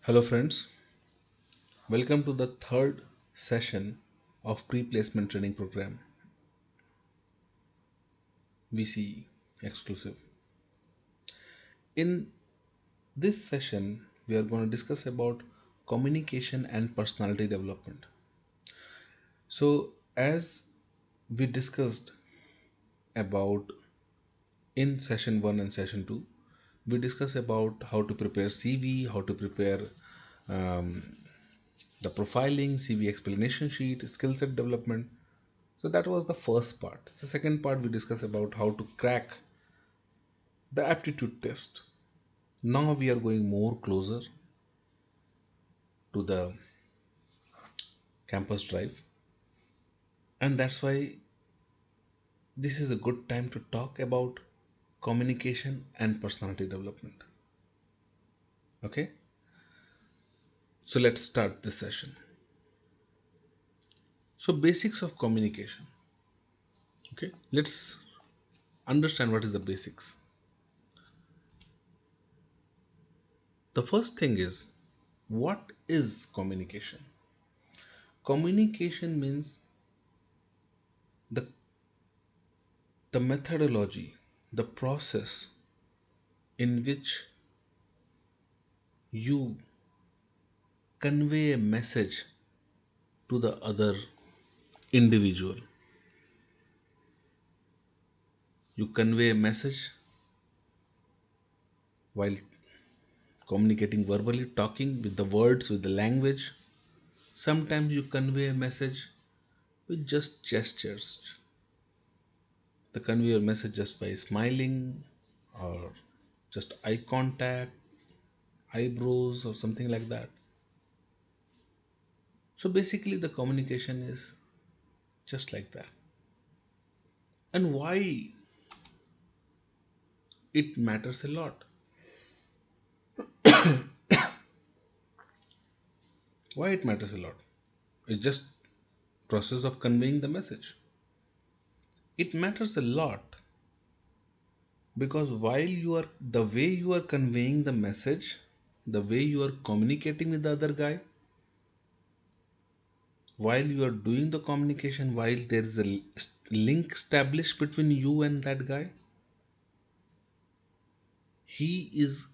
Hello friends, welcome to the third session of pre-placement training program VCE exclusive. In this session, we are going to discuss about communication and personality development. So as we discussed about in session 1 and session 2, we discussed about how to prepare CV, how to prepare um, the profiling, CV explanation sheet, skill set development. So that was the first part. The second part we discussed about how to crack the aptitude test. Now we are going more closer to the campus drive, and that's why this is a good time to talk about communication and personality development. Okay, so let's start this session. So basics of communication. Okay, let's understand what is the basics. The first thing is, what is communication? Communication means the the methodology, the process in which you convey a message to the other individual. You convey a message while communicating verbally, talking with the words, with the language. Sometimes you convey a message with just gestures. You convey your message just by smiling or just eye contact, eyebrows, or something like that. So basically, the communication is just like that. And why it matters a lot? Why it matters a lot? It's just process of conveying the message. It matters a lot because while you are the way you are conveying the message, the way you are communicating with the other guy, while you are doing the communication, while there is a link established between you and that guy, he is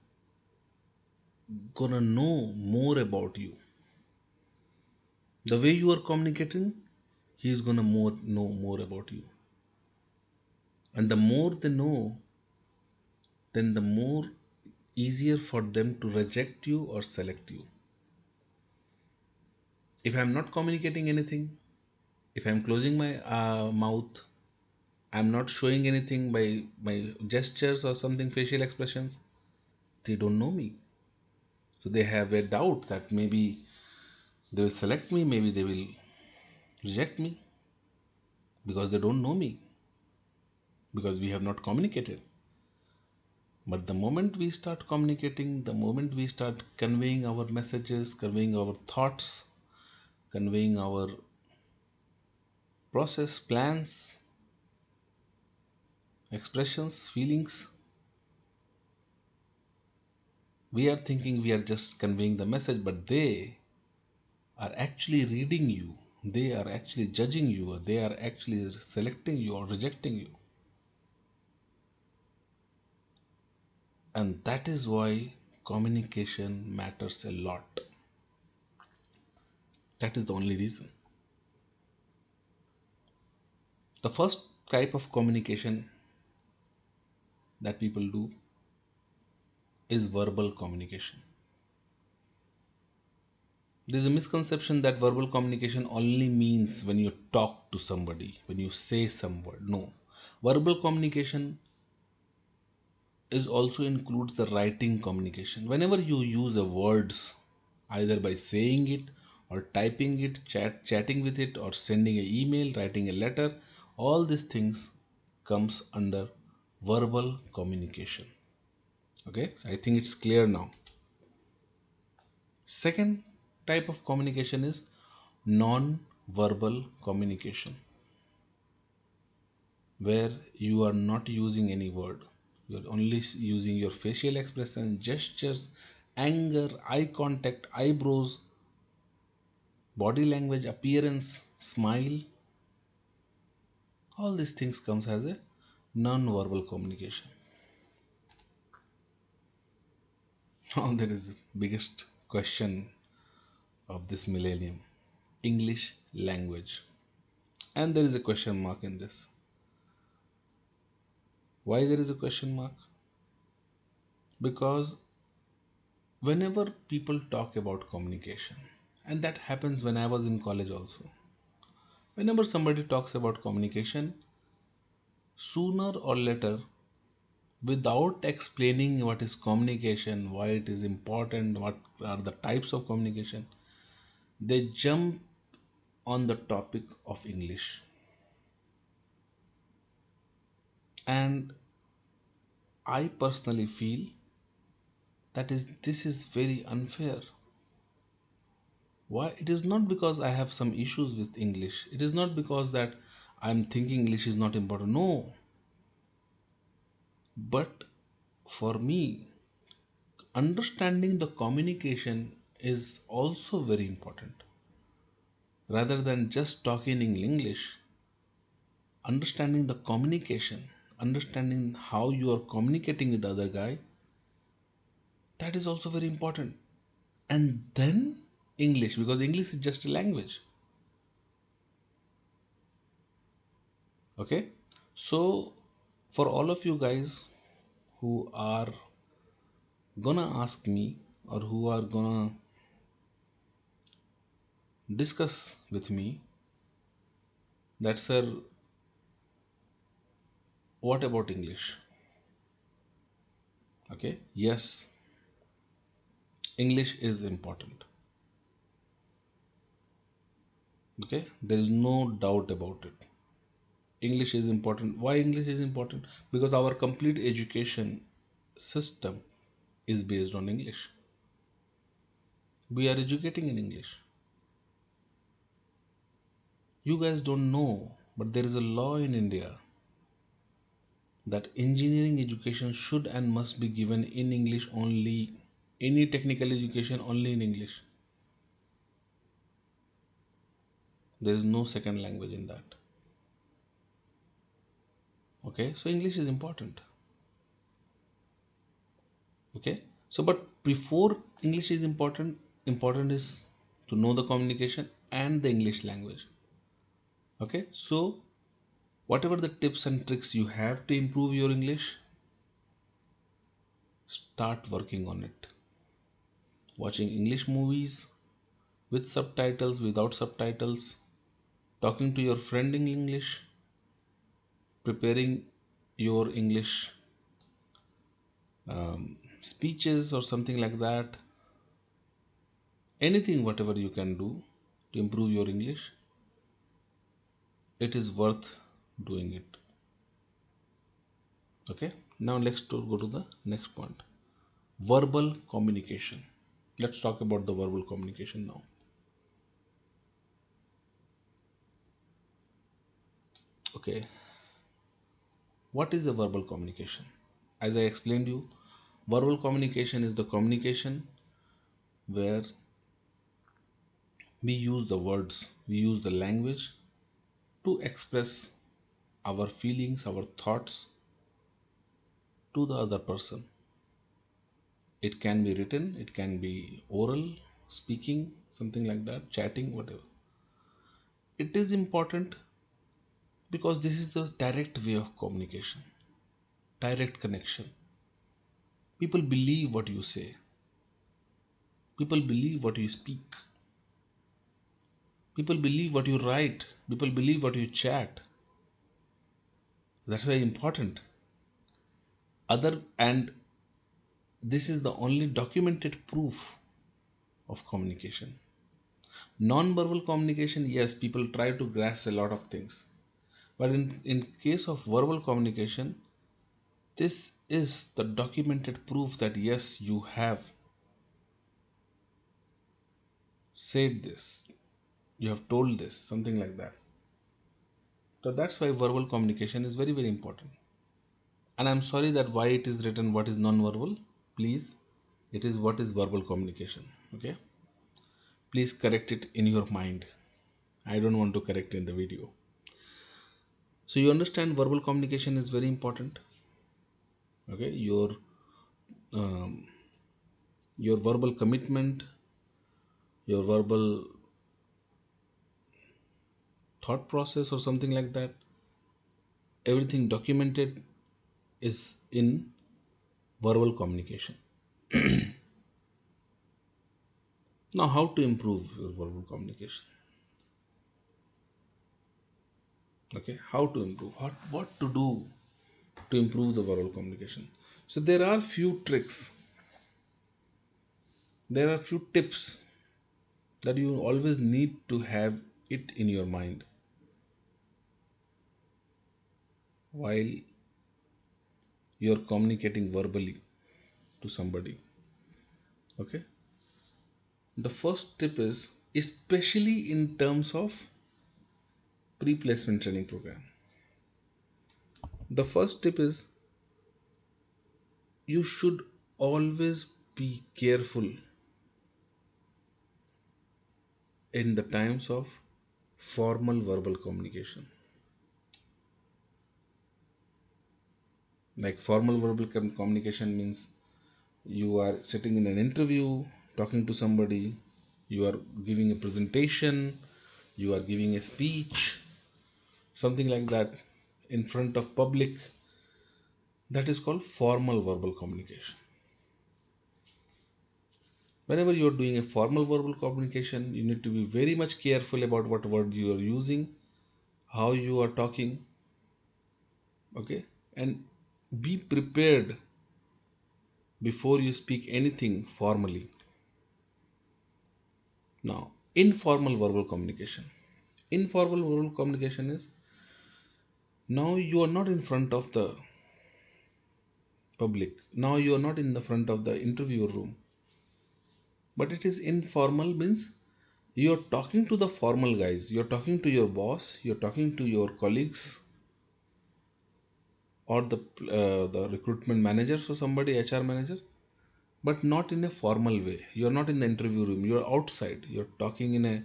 gonna know more about you. The way you are communicating, he is gonna know more about you. And the more they know, then the more easier for them to reject you or select you. If I'm not communicating anything, if I'm closing my mouth, I'm not showing anything by my gestures or something, facial expressions, they don't know me. So they have a doubt that maybe they will select me, maybe they will reject me because they don't know me, because we have not communicated. But the moment we start communicating, the moment we start conveying our messages, conveying our thoughts, conveying our process, plans, expressions, feelings, we are thinking we are just conveying the message, but they are actually reading you, they are actually judging you, or they are actually selecting you or rejecting you. And that is why communication matters a lot. That is the only reason. The first type of communication that people do is verbal communication. There's a misconception that verbal communication only means when you talk to somebody, when you say some word. No. Verbal communication is also includes the writing communication. Whenever you use a words, either by saying it or typing it, chatting with it, or sending an email, writing a letter, all these things comes under verbal communication. Okay, so I think it's clear now. Second type of communication is non-verbal communication, where you are not using any word. You are only using your facial expression, gestures, anger, eye contact, eyebrows, body language, appearance, smile, all these things comes as a non-verbal communication. Now there is the biggest question of this millennium: English language. And there is a question mark in this. Why there is a question mark? Because whenever people talk about communication, and that happens when I was in college also, whenever somebody talks about communication, sooner or later, without explaining what is communication, why it is important, what are the types of communication, they jump on the topic of English. And I personally feel that is this is very unfair. Why? It is not because I have some issues with English. It is not because that I'm thinking English is not important. No. But for me, understanding the communication is also very important. Rather than just talking in English, understanding the communication, understanding how you are communicating with the other guy, that is also very important. And then English, because English is just a language. Okay, so for all of you guys who are gonna ask me or who are gonna discuss with me that, sir, what about English? Okay, yes, English is important. Okay, there is no doubt about it. English is important. Why English is important? Because our complete education system is based on English. We are educating in English. You guys don't know, but there is a law in India that engineering education should and must be given in English only. Any technical education only in English. There is no second language in that. Okay, so English is important. Okay, so but before English is important, important is to know the communication and the English language. Okay, so whatever the tips and tricks you have to improve your English, start working on it. Watching English movies with subtitles, without subtitles, talking to your friend in English, preparing your English speeches or something like that. Anything, whatever you can do to improve your English, it is worth doing it. Okay, now let's go to the next point: verbal communication. Let's talk about the verbal communication now. Okay, what is a verbal communication? As I explained you, verbal communication is the communication where we use the words, we use the language to express our feelings, our thoughts to the other person. It can be written, it can be oral, speaking, something like that, chatting, whatever. It is important because this is the direct way of communication, direct connection. People believe what you say, people believe what you speak, people believe what you write, people believe what you chat. That's very important. Other and this is the only documented proof of communication. Non-verbal communication, yes, people try to grasp a lot of things. But in case of verbal communication, this is the documented proof that yes, you have said this, you have told this, something like that. So that's why verbal communication is very, very important. And I'm sorry that why it is written what is non-verbal. Please It is what is verbal communication. Okay, please correct it in your mind. I don't want to correct in the video. So you understand verbal communication is very important. Okay, um, your verbal commitment, your verbal thought process or something like that, everything documented is in verbal communication. Now, how to improve your verbal communication? Okay, how to improve? What to do to improve the verbal communication? So there are few tricks, there are few tips that you always need to have it in your mind while you're communicating verbally to somebody. Okay, the first tip is, especially in terms of pre-placement training program, the first tip is you should always be careful in the times of formal verbal communication. Like formal verbal communication means you are sitting in an interview talking to somebody, you are giving a presentation, you are giving a speech, something like that, in front of public. That is called formal verbal communication. Whenever you are doing a formal verbal communication, you need to be very much careful about what words you are using, how you are talking. Okay, and be prepared before you speak anything formally. Now, informal verbal communication. Informal verbal communication is, now you are not in front of the public. Now you are not in the front of the interview room. But it is informal means you are talking to the formal guys. You are talking to your boss. You are talking to your colleagues or the recruitment managers or somebody, HR manager, but not in a formal way. You are not in the interview room. You are outside. You are talking in a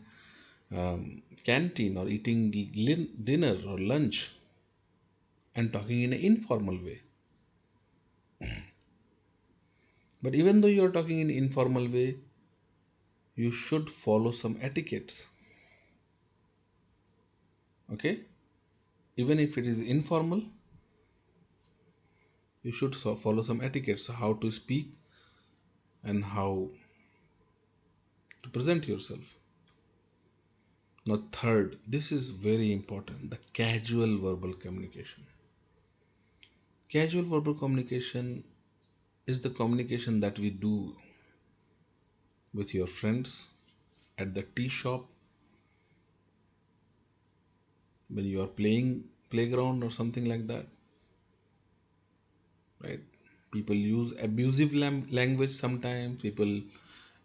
canteen or eating dinner or lunch and talking in an informal way. But even though you are talking in informal way, you should follow some etiquettes. Okay, even if it is informal, you should follow some etiquettes, how to speak and how to present yourself. Now, third, this is very important, the casual verbal communication. Casual verbal communication is the communication that we do with your friends at the tea shop, when you are playing playground or something like that, right? People use abusive language sometimes, people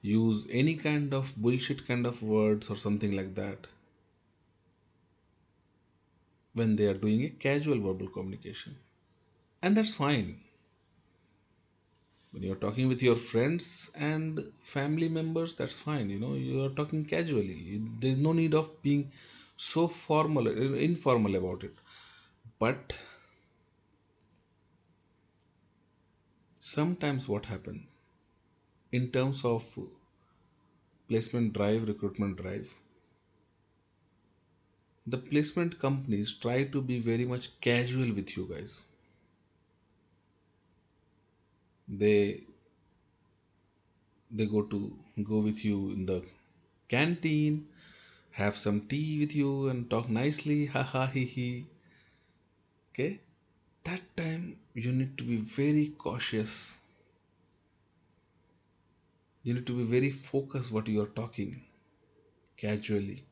use any kind of bullshit kind of words or something like that when they are doing a casual verbal communication, and that's fine. When you're talking with your friends and family members, that's fine, you are talking casually, there's no need of being so formal informal about it. But sometimes what happens in terms of placement drive, recruitment drive, the placement companies try to be very much casual with you guys. They they go with you in the canteen, have some tea with you and talk nicely, ha ha he he. Okay, that time you need to be very cautious, you need to be very focused what you are talking casually.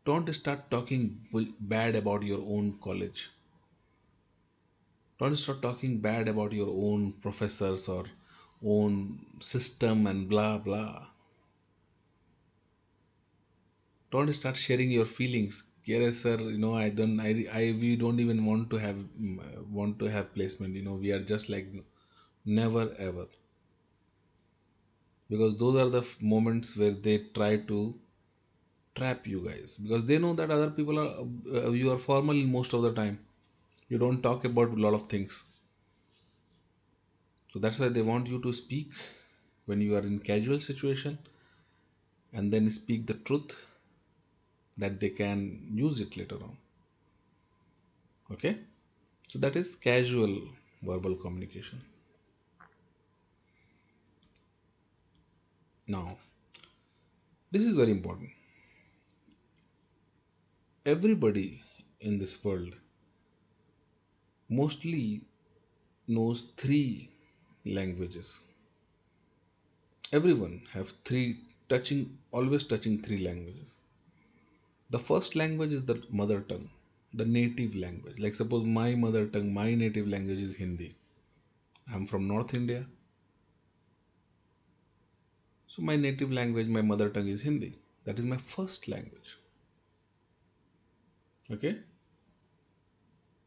Don't start talking bad about your own college, don't start talking bad about your own professors or own system and blah blah. Don't start sharing your feelings. Yes sir, I don't, I we don't even want to have placement, we are just like, never ever. because those are the moments where they try to trap you guys, because they know that other people are you are formal most of the time, you don't talk about a lot of things, so that's why they want you to speak when you are in casual situation, and then speak the truth that they can use it later on. Okay, so that is casual verbal communication. Now this is very important. Everybody in this world mostly knows three languages. Everyone have three, touching, always touching three languages. The first language is the mother tongue, the native language. Like suppose my mother tongue, my native language is Hindi. I'm from North India, so my native language, my mother tongue is Hindi. That is my first language. Okay.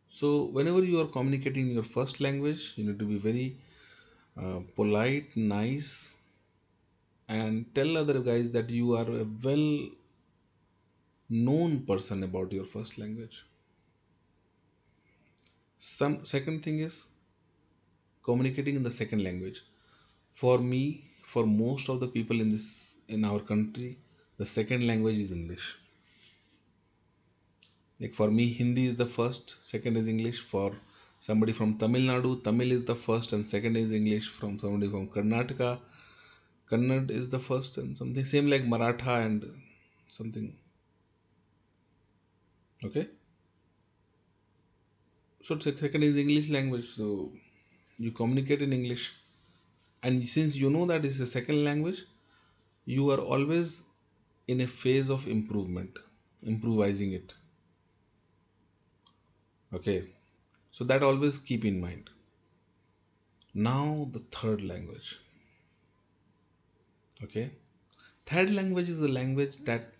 So whenever you are communicating in your first language, you need to be very polite, nice, and tell other guys that you are a well known person about your first language. Some second thing is communicating in the second language. For me, for most of the people in our country, the second language is English. Like for me, Hindi is the first, second is English. For somebody from Tamil Nadu, Tamil is the first and second is English. From somebody from Karnataka, Kannada is the first and something same like Maratha and something. Okay, so second is English language. So you communicate in English, and since you know that is a second language, you are always in a phase of improvement, improvising it. Okay, so that always keep in mind. Now the third language. Okay, third language is a language that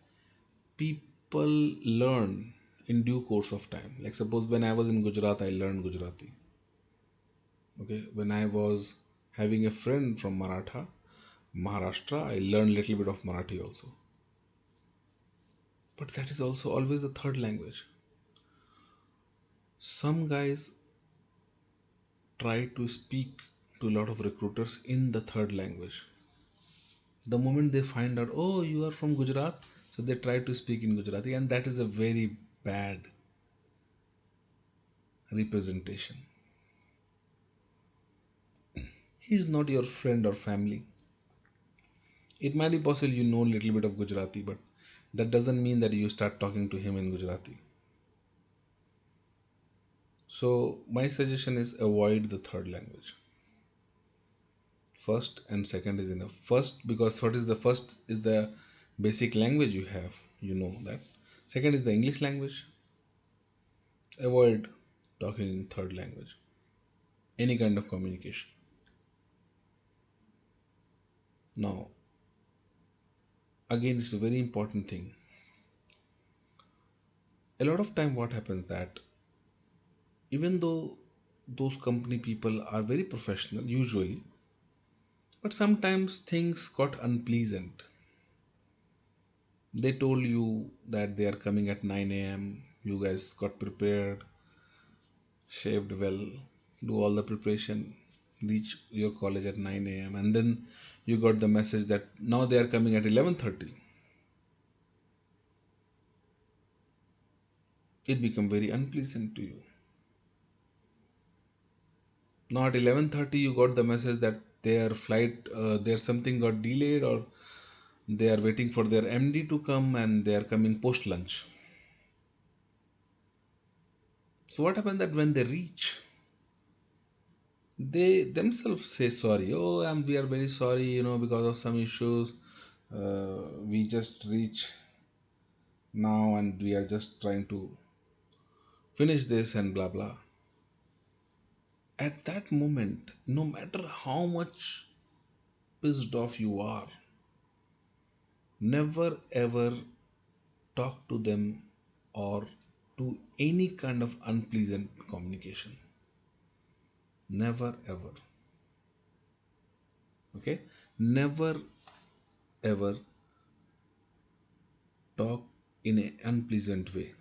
people learn in due course of time. Like suppose when I was in Gujarat, I learned Gujarati. Okay, when I was having a friend from Maharashtra, I learned little bit of Marathi also. But that is also always the third language. Some guys try to speak to a lot of recruiters in the third language. The moment they find out, oh, you are from Gujarat, so they try to speak in Gujarati, and that is a very bad representation. He is not your friend or family. It might be possible you know a little bit of Gujarati, but that doesn't mean that you start talking to him in Gujarati. So my suggestion is avoid the third language. First and second is enough. First, because what is the first is the basic language you have, you know that. Second is the English language. Avoid talking in third language. Any kind of communication. Now, again, it's a very important thing. A lot of time, what happens that even though those company people are very professional usually, but sometimes things got unpleasant. They told you that they are coming at 9 a.m. You guys got prepared, shaved well, do all the preparation, reach your college at 9 a.m. and then you got the message that now they are coming at 11:30. It become very unpleasant to you. Now at 11:30 you got the message that their flight, their something got delayed, or they are waiting for their MD to come and they are coming post lunch. So what happens that when they reach, they themselves say sorry. Oh, we are very sorry, because of some issues. We just reach now and we are just trying to finish this and blah blah. At that moment, no matter how much pissed off you are, never ever talk to them or do any kind of unpleasant communication. Never ever. Okay, never ever talk in an unpleasant way.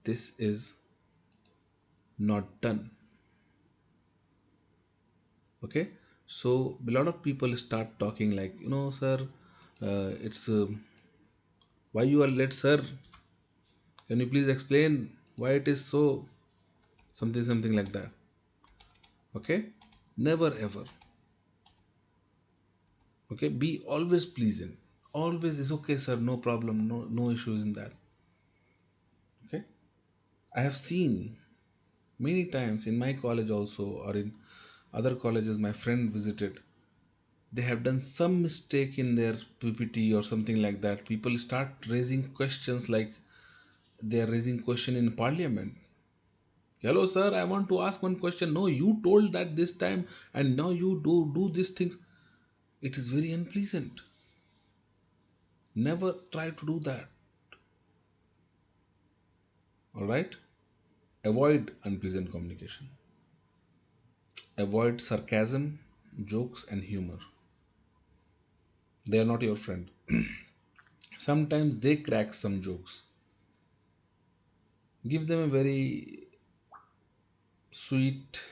This is not done. Okay, so a lot of people start talking like, sir, it's why you are late, sir? Can you please explain why it is so? Something like that. Okay, never ever. Okay, be always pleasant. Always is okay, sir. No problem. No issues in that. Okay, I have seen many times in my college also, or in other colleges my friend visited. They have done some mistake in their PPT or something like that. People start raising questions like they are raising question in parliament. Hello, sir. I want to ask one question. No, you told that this time, and now you do these things. It is very unpleasant. Never try to do that. All right. Avoid unpleasant communication. Avoid sarcasm, jokes, and humor. They are not your friend. Sometimes they crack some jokes. Give them a very sweet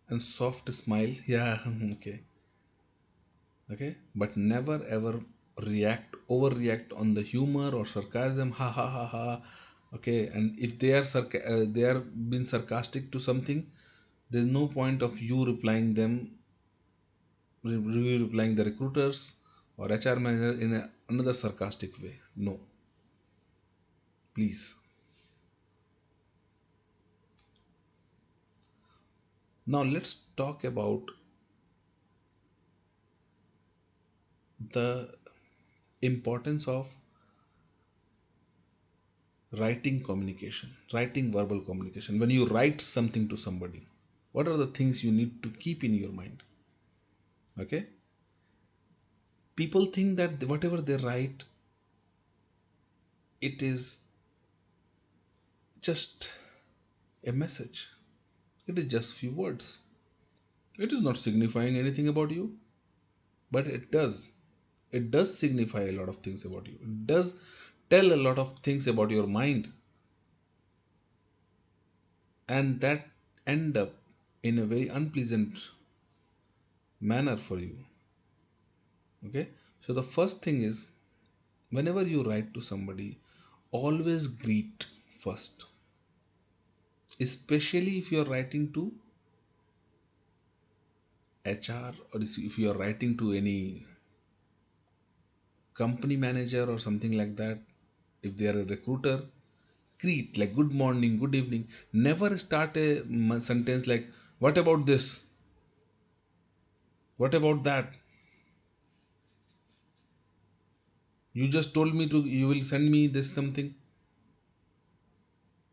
and soft smile. Yeah, okay. Okay. But never ever overreact on the humor or sarcasm. Ha ha ha ha. Okay. And if they are being sarcastic to something, there's no point of you replying them, replying the recruiters or HR manager in another sarcastic way. No, please. Now let's talk about the importance of writing verbal communication. When you write something to somebody, what are the things you need to keep in your mind? Okay, people think that whatever they write, it is just a message. It is just few words. It is not signifying anything about you, but it does signify a lot of things about you. It does tell a lot of things about your mind, and that end up in a very unpleasant manner for you. Okay, so the first thing is, whenever you write to somebody, always greet first, especially if you are writing to HR, or if you are writing to any company manager or something like that. If they are a recruiter, greet like good morning, good evening. Never start a sentence like, what about this, what about that, you just told me to you will send me this something.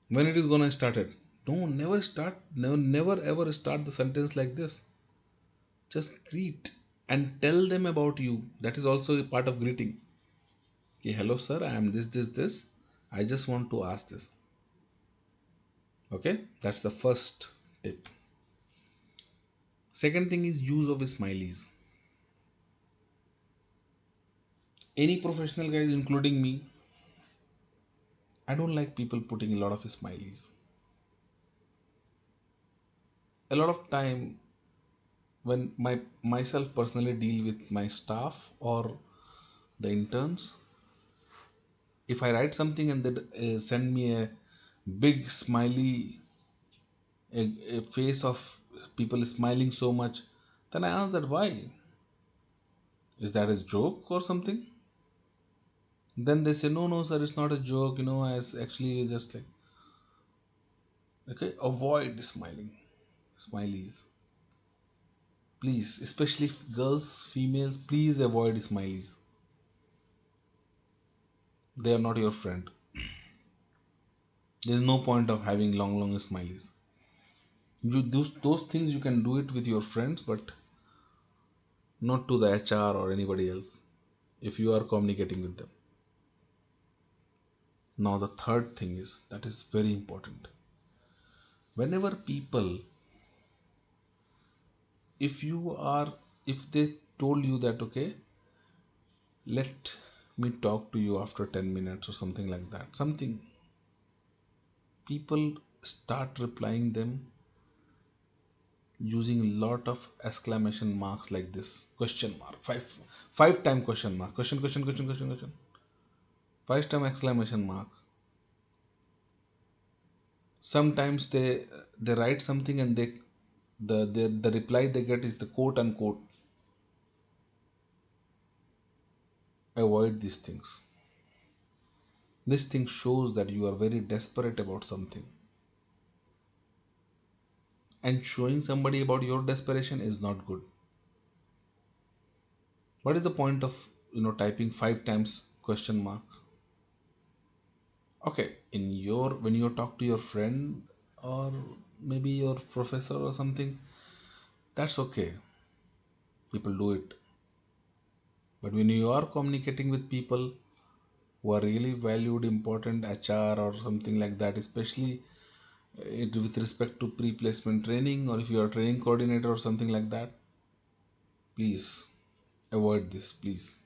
When it is gonna start it? No, never ever start the sentence like this. Just greet and tell them about you. That is also a part of greeting. Okay, hello sir, I am this. I just want to ask this. Okay, that's the first tip. Second thing is use of smileys. Any professional guys, including me, I don't like people putting a lot of smileys. A lot of time when myself personally deal with my staff or the interns, if I write something and they send me a big smiley, a face of people smiling so much, then I ask that why? Is that a joke or something? Then they say, no, no, sir, it's not a joke. As actually just like, okay, avoid smileys. Please, especially girls, females, please avoid smileys. They are not your friend. There is no point of having long smileys. Those things you can do it with your friends, but not to the HR or anybody else if you are communicating with them. Now the third thing is that is very important. Whenever people if you are, if they told you that, okay, let me talk to you after 10 minutes or something like that, something, people start replying them using a lot of exclamation marks like this, question mark, five time question mark, question, 5 time exclamation mark. Sometimes they write something and the reply they get is the quote unquote. Avoid these things. This thing shows that you are very desperate about something, and showing somebody about your desperation is not good. What is the point of typing 5 times question mark? Okay, in your, when you talk to your friend or maybe your professor or something, that's okay, people do it. But when you are communicating with people who are really valued, important, HR or something like that, especially with respect to pre-placement training, or if you are training coordinator or something like that, please avoid this, please.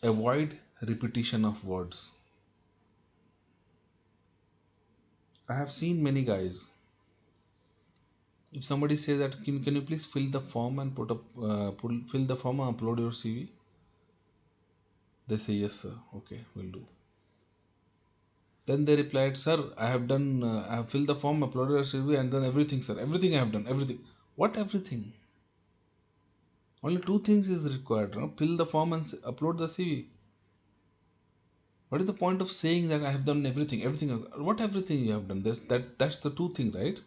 Avoid repetition of words. I have seen many guys, if somebody says that, can you please fill the form and fill the form and upload your CV, they say yes sir, okay, will do. Then they replied, sir, I have done, I have filled the form, uploaded your CV and done everything sir, everything I have done, everything. What everything? Only two things is required, no? Fill the form and upload the CV. What is the point of saying that I have done everything? Everything. What everything you have done? That's the two thing, right?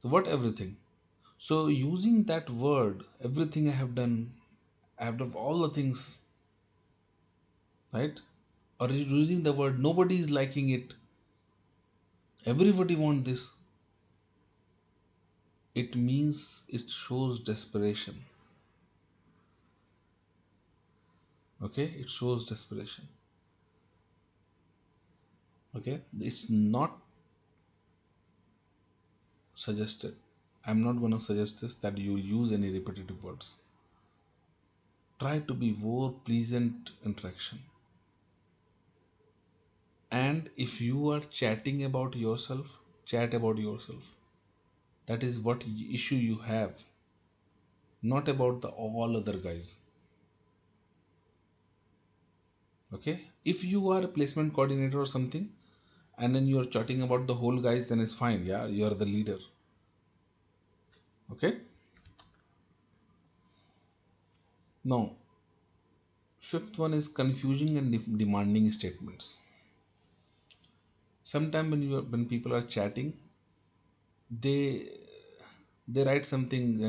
So what everything? So using that word, everything I have done all the things, right? Or using the word, nobody is liking it. Everybody want this. It means, it shows desperation. Okay, it shows desperation. Okay, it's not suggested. I'm not going to suggest this that you use any repetitive words. Try to be more pleasant interaction. And if you are chatting about yourself, chat about yourself. That is what issue you have, not about the all other guys. Okay, if you are a placement coordinator or something and then you are chatting about the whole guys, then it's fine. Yeah, you are the leader. Okay, now fifth one is confusing and demanding statements. Sometimes when people are chatting, they write something,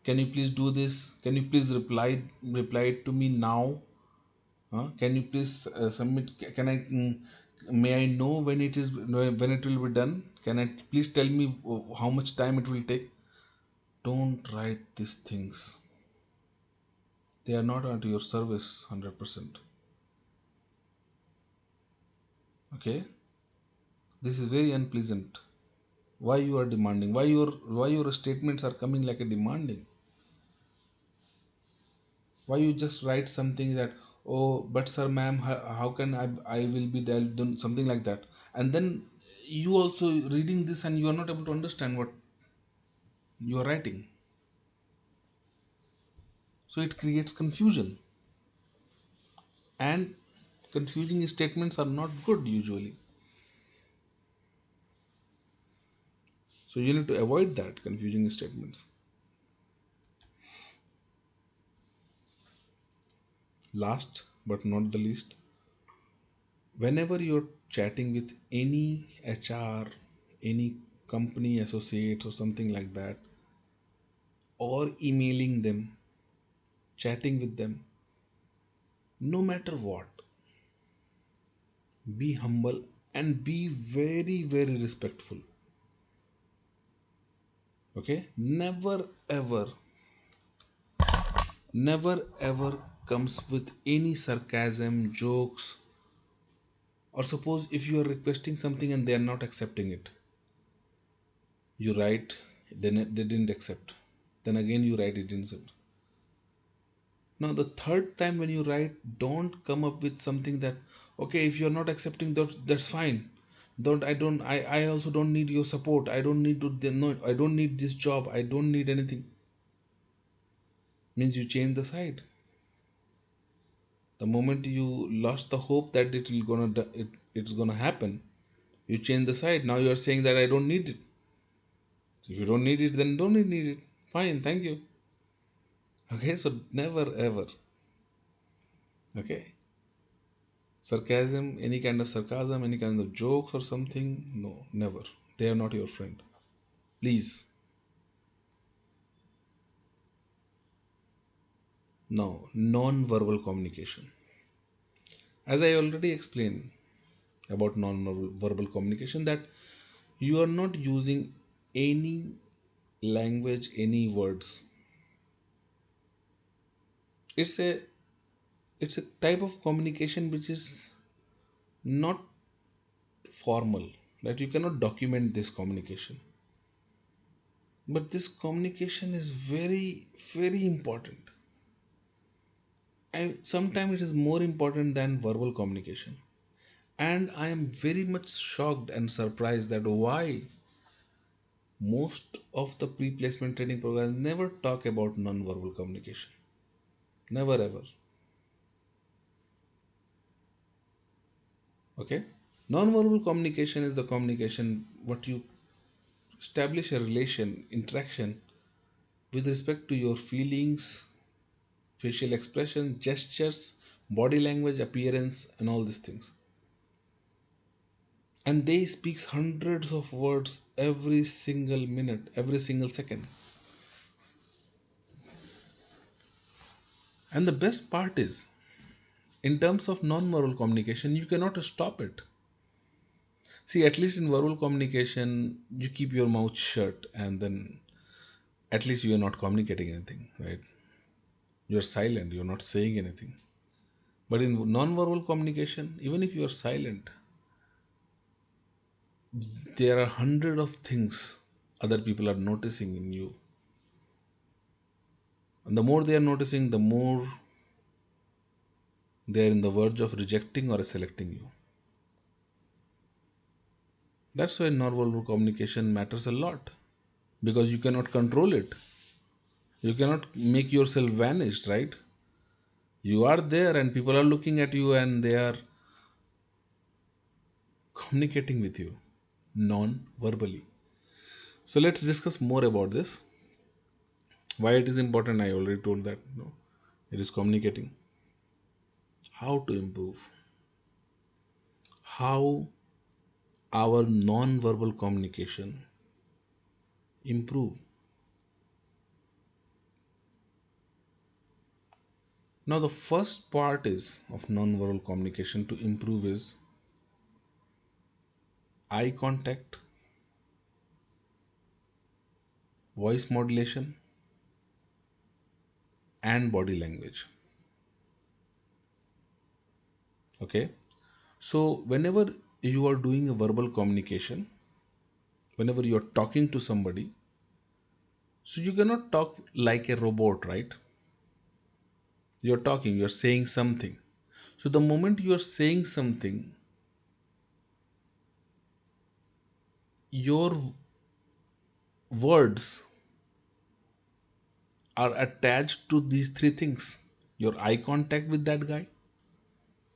can you please do this, can you please reply it to me now, can you please submit, can I may I know when it is, when it will be done, can I please tell me how much time it will take? Don't write these things. They are not at your service 100%. Okay, this is very unpleasant. Why you are demanding? Why your statements are coming like a demanding? Why you just write something that, oh but sir ma'am, how can I will be there done something like that, and then you also reading this and you are not able to understand what you are writing, so it creates confusion, and confusing statements are not good usually, so you need to avoid that confusing statements. Last but not the least, whenever you're chatting with any HR, any company associates or something like that, or emailing them, chatting with them, no matter what, be humble and be very, very respectful. Okay, never ever comes with any sarcasm, jokes, or suppose if you are requesting something and they are not accepting it, You write, then they didn't accept. Then again you write, it didn't accept. Now the third time when you write, don't come up with something that, okay, if you're not accepting that, that's fine. I also don't need your support. I don't need to no, I don't need this job. I don't need anything. Means you change the side. The moment you lost the hope that it's gonna happen, you change the side. Now you are saying that I don't need it. If you don't need it, then don't need it. Fine, thank you. Okay, so never ever. Okay, sarcasm, any kind of sarcasm, any kind of jokes or something, no, never. They are not your friend. Please. Now, non-verbal communication. As I already explained about non-verbal communication, that you are not using any language, any words. It's a it's a type of communication which is not formal. That you cannot document this communication. But this communication is very, very important. And sometimes it is more important than verbal communication. And I am very much shocked and surprised that why most of the pre-placement training programs never talk about non-verbal communication. Never ever. Okay? Non-verbal communication is the communication what you establish a relation, interaction with respect to your feelings, facial expression, gestures, body language, appearance, and all these things. And they speaks hundreds of words every single minute, every single second. And the best part is, in terms of non-verbal communication, you cannot stop it. See, at least in verbal communication, you keep your mouth shut and then at least you are not communicating anything, right? You're silent, you're not saying anything. But in non-verbal communication, even if you're silent, there are hundred of things other people are noticing in you. And the more they are noticing, the more they are in the verge of rejecting or selecting you. That's why non-verbal communication matters a lot because you cannot control it. You cannot make yourself vanish, right? You are there and people are looking at you and they are communicating with you non-verbally. So let's discuss more about this. Why it is important, I already told that. No, it is communicating. How to improve? How our non-verbal communication improve? Now the first part is of non-verbal communication to improve is eye contact, voice modulation, and body language. Okay, so whenever you are doing a verbal communication, whenever you are talking to somebody, so you cannot talk like a robot, right? You're talking, you're saying something. So the moment you are saying something, your words are attached to these three things: your eye contact with that guy,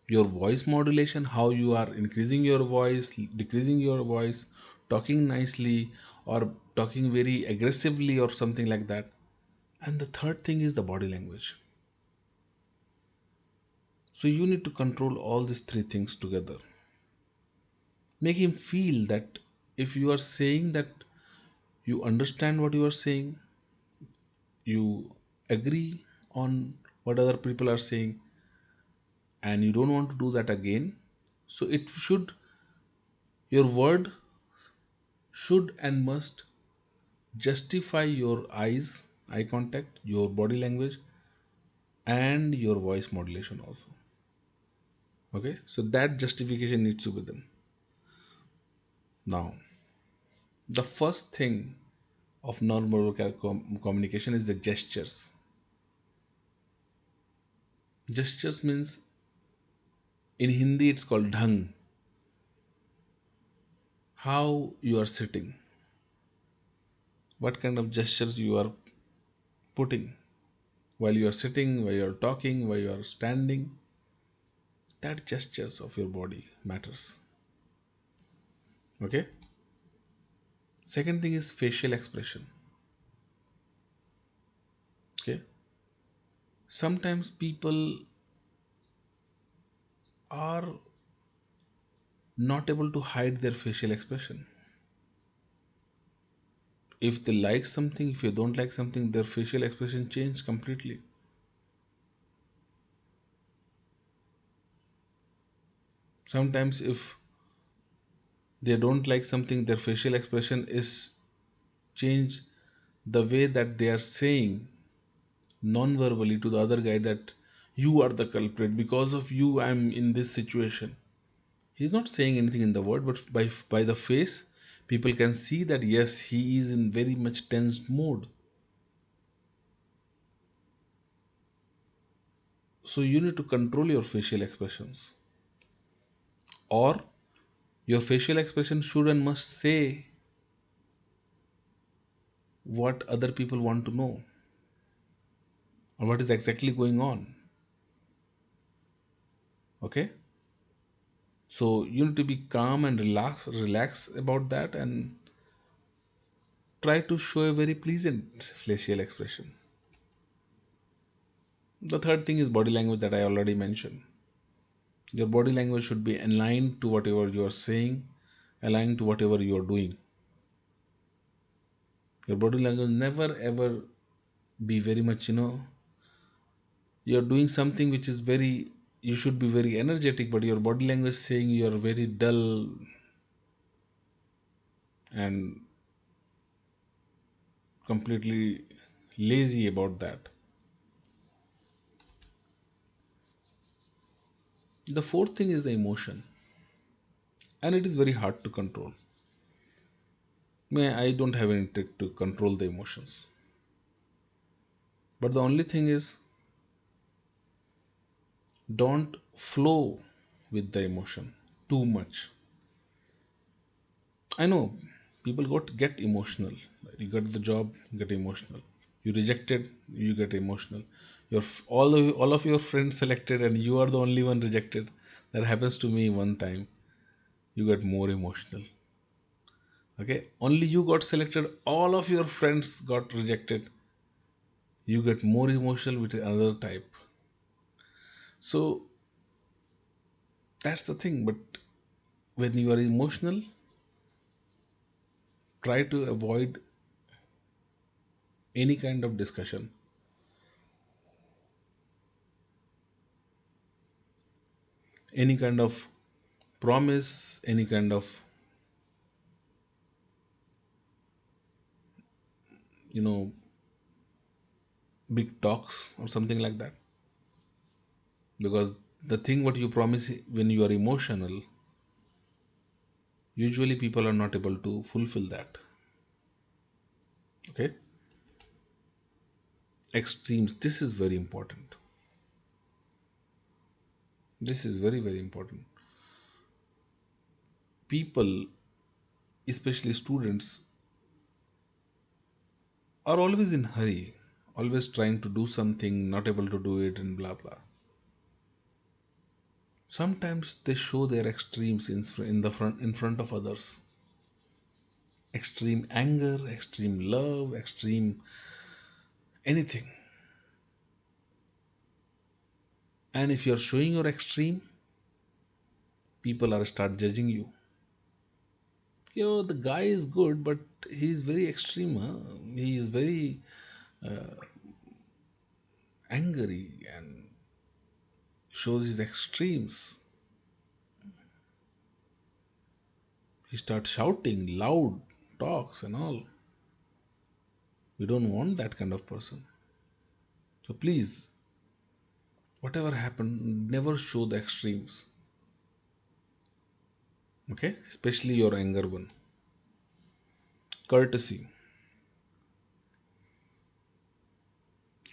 your voice modulation, how you are increasing your voice, decreasing your voice, talking nicely, or talking very aggressively, or something like that. And the third thing is the body language. So you need to control all these three things together. Make him feel that if you are saying that you understand what you are saying, you agree on what other people are saying, and you don't want to do that again. So it should, your word should and must justify your eye contact, your body language, and your voice modulation also. Okay, so that justification needs to be done. Now, The first thing of non-verbal communication is the gestures. Gestures means in Hindi it's called dhang. How you are sitting, what kind of gestures you are putting while you are sitting, while you are talking, while you are standing. That gestures of your body matters. Okay. Second thing is facial expression. Okay. Sometimes people are not able to hide their facial expression. If they like something, if you don't like something, their facial expression changes completely. Sometimes if they don't like something, their facial expression is changed the way that they are saying non-verbally to the other guy that you are the culprit, because of you I'm in this situation. He's not saying anything in the word, but by the face people can see that yes, he is in very much tensed mode. So you need to control your facial expressions, or your facial expression should and must say what other people want to know or what is exactly going on. Okay. So you need to be calm and relax about that, and try to show a very pleasant facial expression. The third thing is body language that I already mentioned. Your body language should be aligned to whatever you are saying, aligned to whatever you are doing. Your body language never ever be very much, you're doing something which is very, you should be very energetic, but your body language saying you are very dull and completely lazy about that. The fourth thing is the emotion, and it is very hard to control. I don't have any trick to control the emotions, but the only thing is don't flow with the emotion too much. I know people got get emotional. You got the job, get emotional. You rejected, you get emotional. All of your friends selected and you are the only one rejected. That happens to me one time. You get more emotional. Okay, only you got selected. All of your friends got rejected. You get more emotional with another type. So that's the thing. But when you are emotional, try to avoid any kind of discussion, any kind of promise, any kind of, you know big talks or something like that, because the thing what you promise when you are emotional, usually people are not able to fulfill that. Okay. Extremes, this is very important. This is very very important. People, especially students, are always in hurry, always trying to do something, not able to do it, and blah blah. Sometimes they show their extremes in front of others. Extreme anger, extreme love, extreme anything. And if you're showing your extreme, people are start judging you. The guy is good, but he's very extreme. Huh? He is very uh, angry and shows his extremes. He starts shouting, loud talks and all. We don't want that kind of person. So please, whatever happened, never show the extremes. Okay, especially your anger one. Courtesy.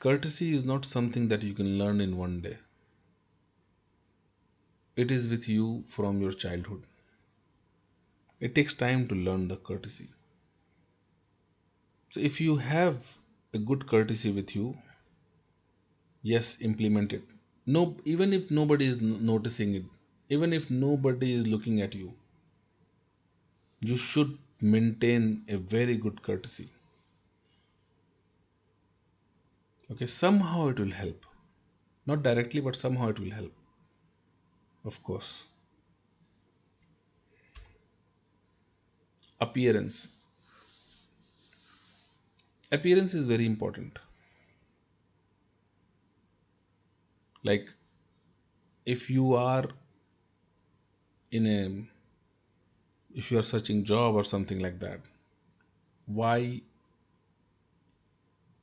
Courtesy is not something that you can learn in one day. It is with you from your childhood. It takes time to learn the courtesy. So if you have a good courtesy with you, yes, implement it. No, even if nobody is noticing it, even if nobody is looking at you, you should maintain a very good courtesy. Okay, somehow it will help. Not directly, but somehow it will help. Of course. Appearance. Appearance is very important. Like if you are in a if you are searching job or something like that, why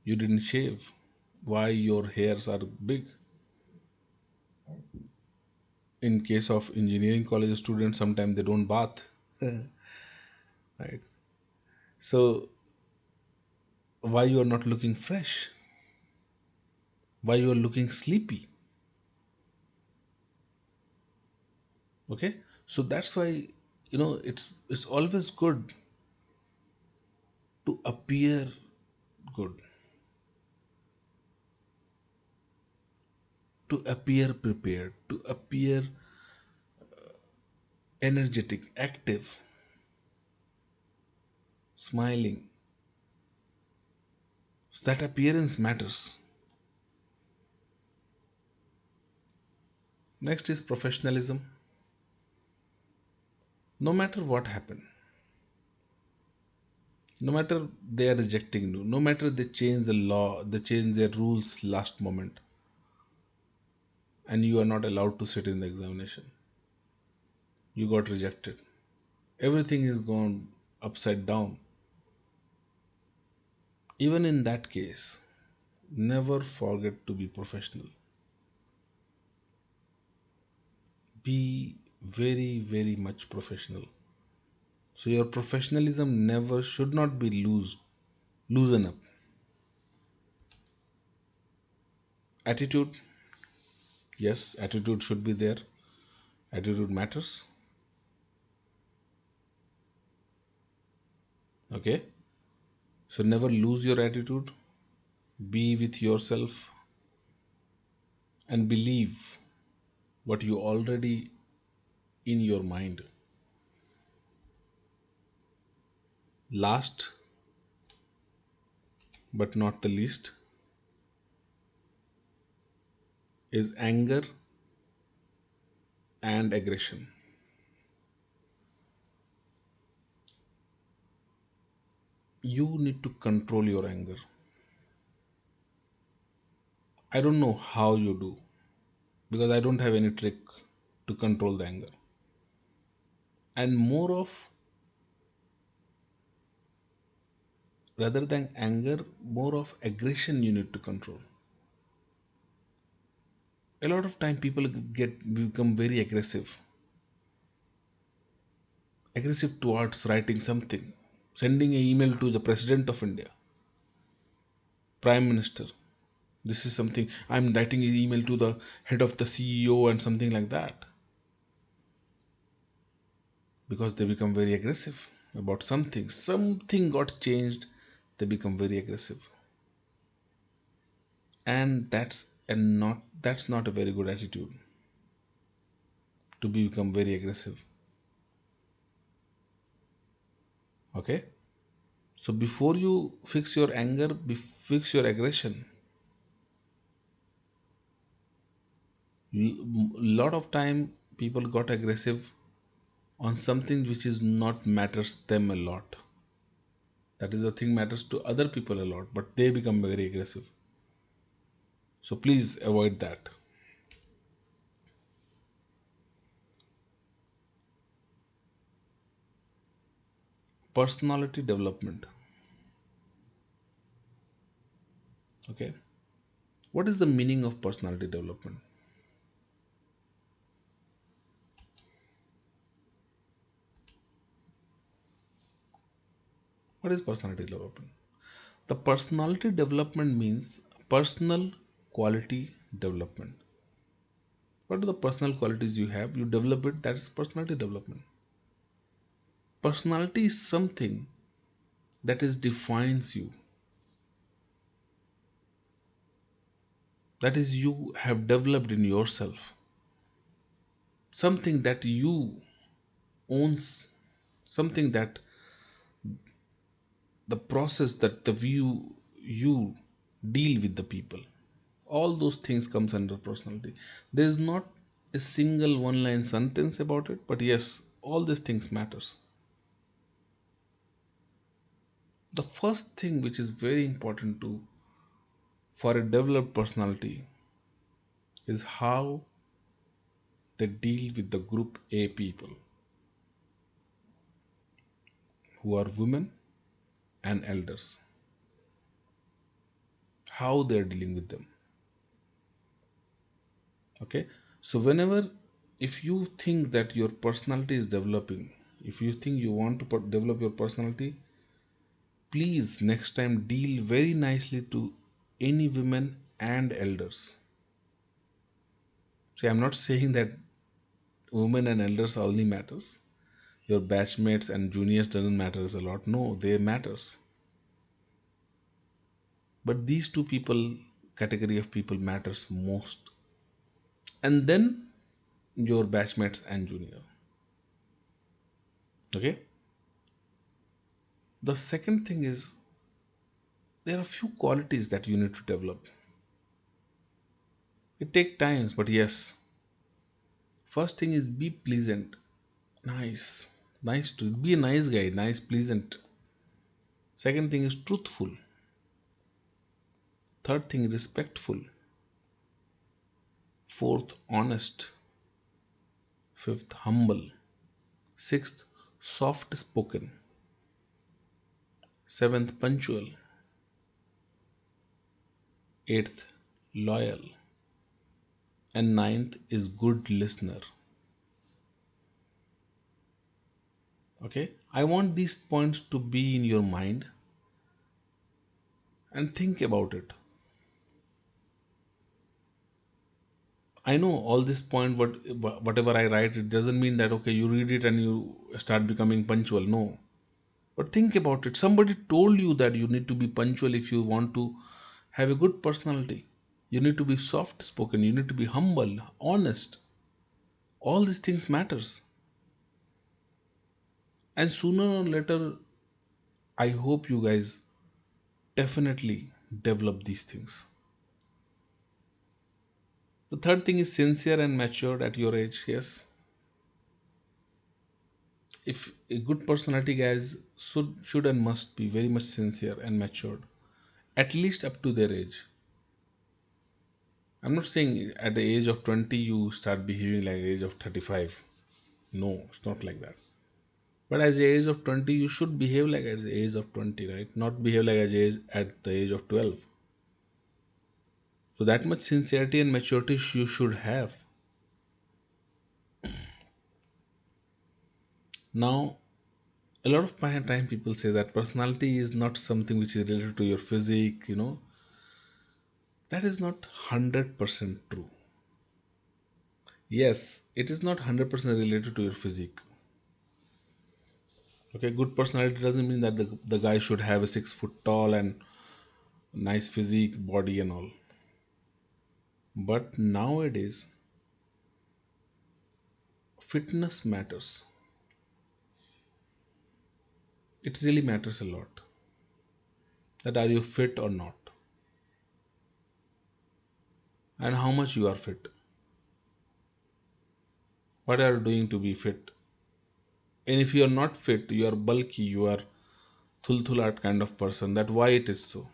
you didn't shave? Why your hairs are big? In case of engineering college students, sometimes they don't bath. Right? So why you are not looking fresh? Why you are looking sleepy? Okay, so that's why it's always good to appear good, to appear prepared, to appear energetic, active, smiling. So that appearance matters. Next is professionalism. No matter what happened, no matter they are rejecting you, no matter they change the law, they change their rules last moment, and you are not allowed to sit in the examination, you got rejected, everything is gone upside down. Even in that case, never forget to be professional. Be very, very much professional. So your professionalism never should not be loosen up. Attitude, yes, attitude should be there. Attitude matters. Okay, so never lose your attitude. Be with yourself and believe what you already in your mind. Last but not the least is anger and aggression. You need to control your anger. I don't know how you do because I don't have any trick to control the anger. And more of rather than anger, more of aggression you need to control. A lot of time people get become very aggressive towards writing something, sending an email to the president of India, prime minister. This is something I'm writing an email to the head of the CEO and something like that because they become very aggressive about something. Something got changed, they become very aggressive, and that's not a very good attitude to become very aggressive. Okay, so before you fix your anger, fix your aggression. Lot of time people got aggressive on something which is not matters them a lot. That is the thing matters to other people a lot, but they become very aggressive. So please avoid that. Personality development. Okay, what is the meaning of personality development? What is personality development? The personality development means personal quality development. What are the personal qualities you have? You develop it, that's personality development. Personality is something that is defines you. That is you have developed in yourself. Something that you owns, something that the process that the view you deal with the people. All those things comes under personality. There is not a single one line sentence about it, but yes, all these things matters. The first thing which is very important to for a developed personality is how they deal with the group A people who are women and elders. How they are dealing with them. Okay, so whenever if you think that your personality is developing, if you think you want to develop your personality, please next time deal very nicely to any women and elders. See, I'm not saying that women and elders only matters. Your batchmates and juniors doesn't matters a lot. No, they matters. But these two people category of people matters most. And then your batchmates and junior. Okay. The second thing is there are few qualities that you need to develop. It take times, but yes. First thing is be pleasant. Nice. Nice to be a nice guy, nice, pleasant. Second thing is truthful. Third thing, respectful. Fourth, honest. Fifth, humble. Sixth, soft spoken. Seventh, punctual. Eighth, loyal. And ninth is good listener. Okay, I want these points to be in your mind and think about it. I know all this point, whatever I write, it doesn't mean that okay, you read it and you start becoming punctual. No, but think about it. Somebody told you that you need to be punctual if you want to have a good personality. You need to be soft spoken. You need to be humble, honest. All these things matters. And sooner or later, I hope you guys definitely develop these things. The third thing is sincere and matured at your age. Yes, if a good personality guys should and must be very much sincere and matured, at least up to their age. I'm not saying at the age of 20 you start behaving like the age of 35. No, it's not like that. But at the age of 20 you should behave like at the age of 20, right? Not behave like at the age of 12. So that much sincerity and maturity you should have. Now, a lot of time people say that personality is not something which is related to your physique, That is not 100% true. Yes, it is not 100% related to your physique. Okay, good personality doesn't mean that the guy should have a 6 foot tall and nice physique, body, and all. But nowadays, fitness matters. It really matters a lot. That are you fit or not, and how much you are fit. What are you doing to be fit? And if you are not fit, you are bulky, you are thulthulat kind of person. That why it is so?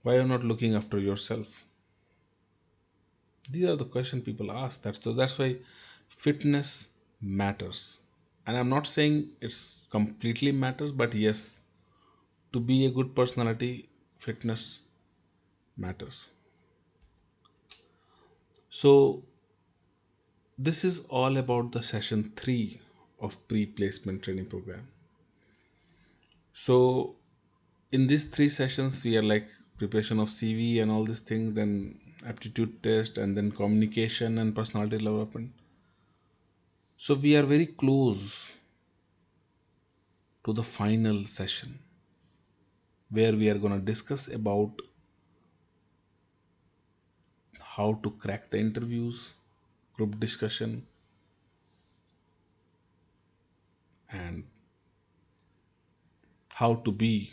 Why are you not looking after yourself? These are the questions people ask. That's why fitness matters. And I'm not saying it's completely matters, but yes, to be a good personality, fitness matters. So this is all about the session 3 of pre-placement training program. So in these three sessions we are like preparation of CV and all these things, then aptitude test, and then communication and personality development. So we are very close to the final session where we are going to discuss about how to crack the interviews, group discussion, and how to be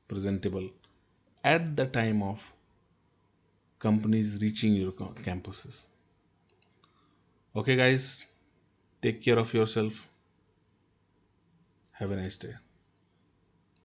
presentable at the time of companies reaching your campuses. Okay, guys, take care of yourself. Have a nice day.